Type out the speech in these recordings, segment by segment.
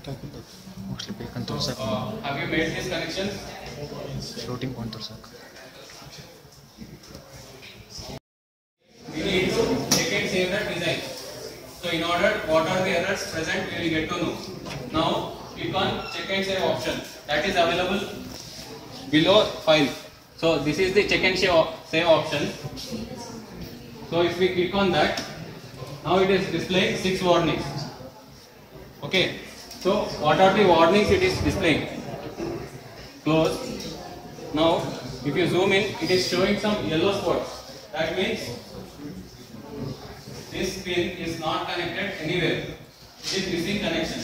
Mostly pay control sir. Have you made this connection? Floating point sir. We need to check and save the design. So in order, what are the errors present, we will get to know. Now click on check and save option. That is available below file. So this is the check and save option. So if we click on that, now it is displaying 6 warnings. Okay. So what are the warnings it is displaying? Close. Now if you zoom in, it is showing some yellow spots. That means this pin is not connected anywhere. It is missing connection.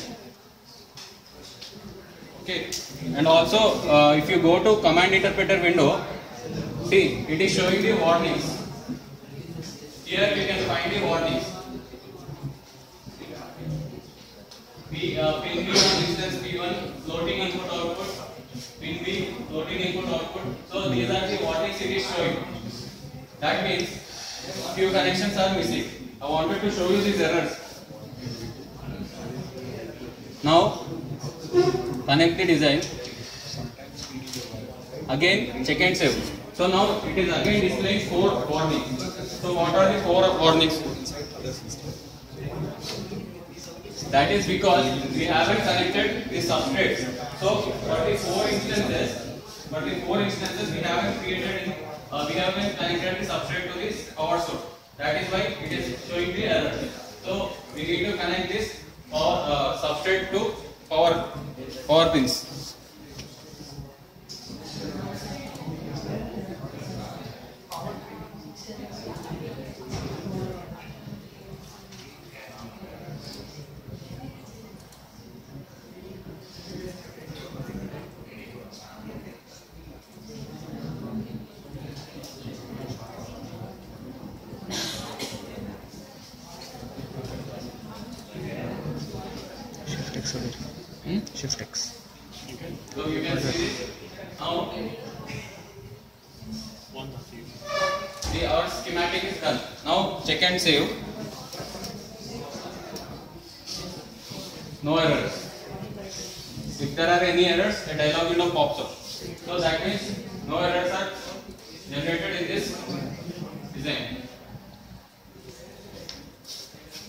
Okay. And also if you go to command interpreter window, see it is showing the warnings. Here we can find the warnings. Pin B on instance P1, floating input output, pin B, floating input output. So these are the warnings it is showing. That means few connections are missing. I wanted to show you these errors. Now connect the design. Again check and save. So now it is again displaying 4 warnings. So what are the 4 warnings? That is because we haven't connected the substrates. So for the 4 instances, we haven't created, we haven't connected the substrate to this power source. That is why it is showing the error. So we need to connect this substrate to power pins. Shift X. So you can see this. Now our schematic is done. Now check and save. No errors. If there are any errors, a dialog window pops up. So that means no errors are generated in this design.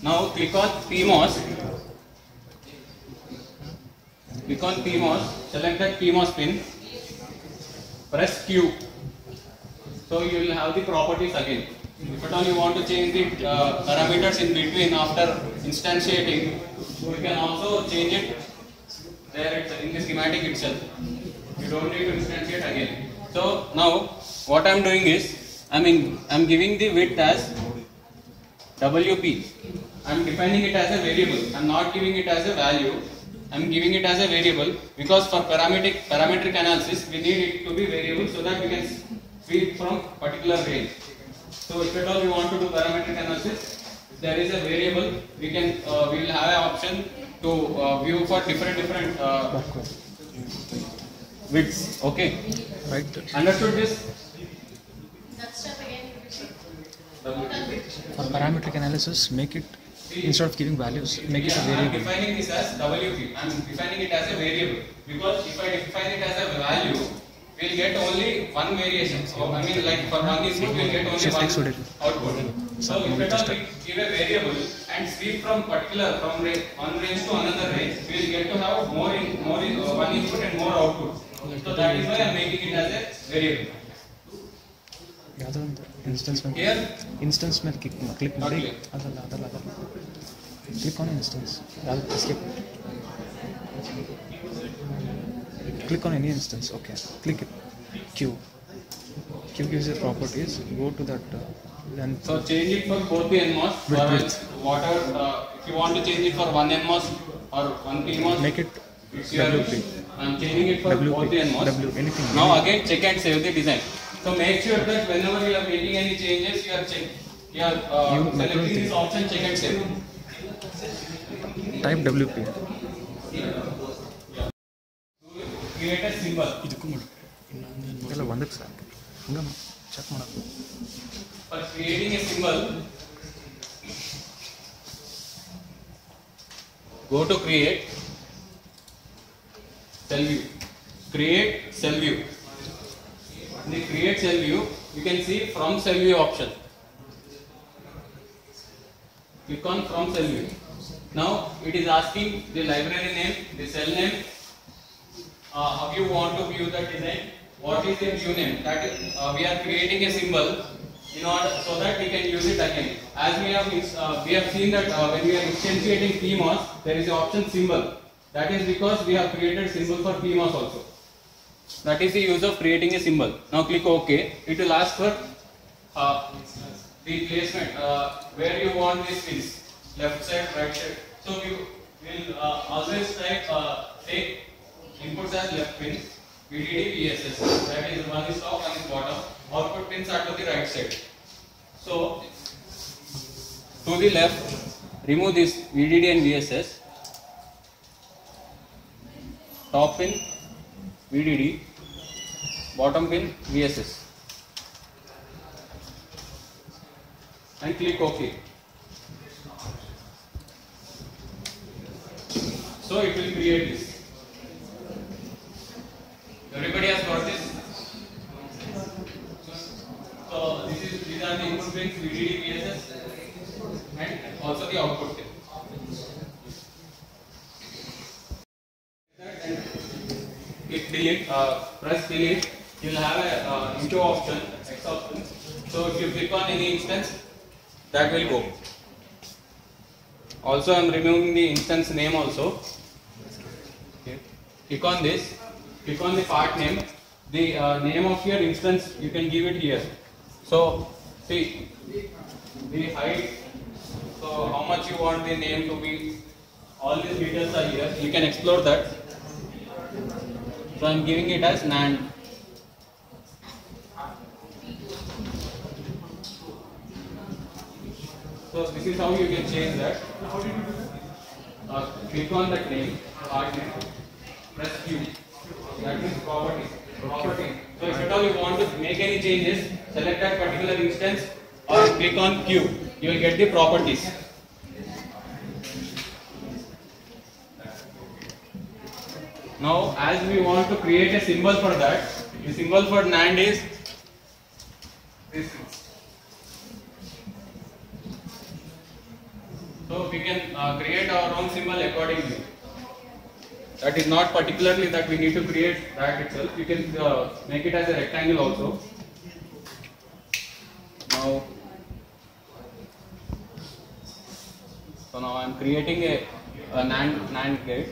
Now click on PMOS. Click on PMOS, select that PMOS pin, press Q. So you will have the properties again. If at all you want to change the parameters in between after instantiating, you can also change it there in the schematic itself. You don't need to instantiate again. So now what I am doing is, I am giving the width as WP. I am defining it as a variable. I am not giving it as a value. I am giving it as a variable because for parametric analysis we need it to be variable so that we can sweep from particular range. So if at all we want to do parametric analysis, if there is a variable, we will have an option to view for different widths. Okay. Right. Understood this? For parametric analysis, make it, instead of giving values, make it a variable. I am defining this as WP. I am defining it as a variable because if I define it as a value, we will get only one variation. So I mean, like for one input, we will get only one output. So if at all we give a variable and sweep from one range to another range, we will get to have more one input and more output. So that is why I am making it as a variable. Instance में click ಮಾಡಿ ಅದಲ್ಲ click on instance. Escape. Click on any instance. Okay, click it. Q gives you properties. Go to that and so change it for both the NMOS whatever. If you want to change it for one NMOS or one PMOS, make it WP. I am changing it for WP. both the NMOS. Anything. Now again check and save the design. So make sure that whenever you are making any changes, you are selecting this option check and save. Type WP. Create a symbol. ಎಲ್ಲ ಒಂದಕ್ಕೆ ಸಾಕು. Check ಮಾಡೋದು. For creating a symbol, go to create, cell view. Create cell view. In the create cell view, you can see from cell view option. Click on from cell view. Now it is asking the library name, the cell name, how you want to view the design, what is the view name. That is, we are creating a symbol in order so that we can use it again. As we have seen that when we are instantiating PMOS, there is an option symbol. That is because we have created symbol for PMOS also. That is the use of creating a symbol. Now click OK. It will ask for the placement where you want these pins, left side, right side. So you will always take inputs as left pin, VDD, VSS. That is one is top, one is bottom. Output pins are to the right side. So to the left, remove this VDD and VSS. Top pin VDD, bottom pin VSS, and click OK. So it will create this. Everybody has got this? So these are the input pins VDD, VSS, and also the output pin. Click delete, press delete, you will have a into option, X option. So if you click on any instance, that will go. Also I am removing the instance name also. Okay. Click on this, click on the part name, the name of your instance you can give it here. So see, the height, so how much you want the name to be, all these details are here, you can explore that. So I am giving it as NAND. So this is how you can change that. Click on that name, part name, press Q. That means property. So if at all you want to make any changes, select that particular instance or click on Q. You will get the properties. Now, as we want to create a symbol for that, the symbol for NAND is this. So we can create our own symbol accordingly. That is not particularly that we need to create that itself. You can make it as a rectangle also. Now, so now I am creating a NAND gate.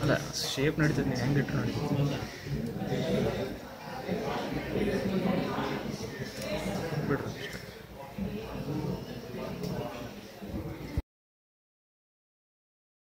ಅಲ್ಲ shape ನಡೀತದೆ ಹೆಂಗೆ ಇಟ್ಟರು ನಡೀತದೆ